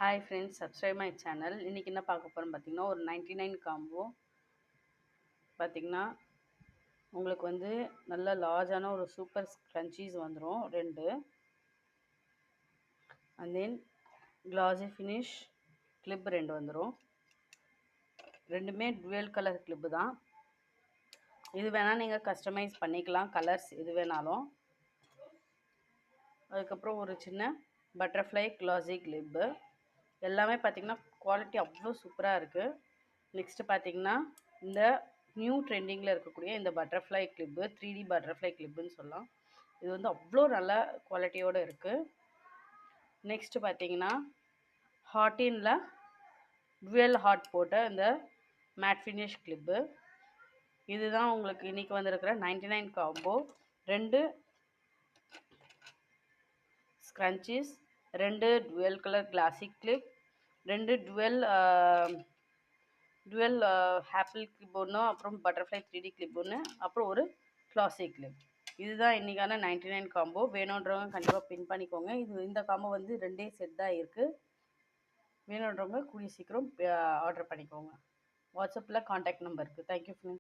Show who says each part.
Speaker 1: Hi friends, subscribe my channel. இன்றைக்கி என்ன பார்க்க போகிறோம் பார்த்தீங்கன்னா, ஒரு 99 காம்போ பார்த்தீங்கன்னா, உங்களுக்கு வந்து நல்ல லார்ஜான ஒரு சூப்பர் ஸ்க்ரன்ச்சீஸ் வந்துடும் 2. And then classy finish clip 2 வந்துடும். ரெண்டுமே டுவெல் கலர் கிளிப்பு தான். இது வேணால் நீங்கள் கஸ்டமைஸ் பண்ணிக்கலாம், கலர்ஸ் எது வேணாலும். அதுக்கப்புறம் ஒரு சின்ன பட்டர்ஃப்ளை கிளாஸி கிளிப்பு. எல்லாமே பார்த்திங்கன்னா குவாலிட்டி அவ்வளோ சூப்பராக இருக்குது. நெக்ஸ்ட்டு பார்த்திங்கன்னா இந்த நியூ ட்ரெண்டிங்கில் இருக்கக்கூடிய இந்த பட்டர்ஃப்ளை கிளிப்பு 3D பட்டர்ஃப்ளை கிளிப்புன்னு சொல்லலாம். இது வந்து அவ்வளோ நல்ல குவாலிட்டியோடு இருக்குது. நெக்ஸ்ட்டு பார்த்திங்கன்னா ஹாட்டினில் டுவெல் ஹாட் போட்ட இந்த மேட் ஃபினிஷ் கிளிப்பு. இதுதான் உங்களுக்கு இன்றைக்கி வந்திருக்கிற 99 combo. 2 scrunchies, 2 twelve colour classic clip, 2 twelve apple clip ஒன்று, அப்புறம் பட்டர்ஃப்ளை 3D கிளிப் ஒன்று, அப்புறம் ஒரு கிளாசிக் கிளிப். இதுதான் இன்றைக்கான 99 காம்போ. வேணுன்றவங்க கண்டிப்பாக பின் பண்ணிக்கோங்க. இந்த காம்போ வந்து 2 செட் தான் இருக்குது. வேணுன்றவங்க கூடிய சீக்கிரம் ஆர்டர் பண்ணிக்கோங்க. வாட்ஸ்அப்பில் காண்டாக்ட் நம்பர் இருக்குது. Thank you friends.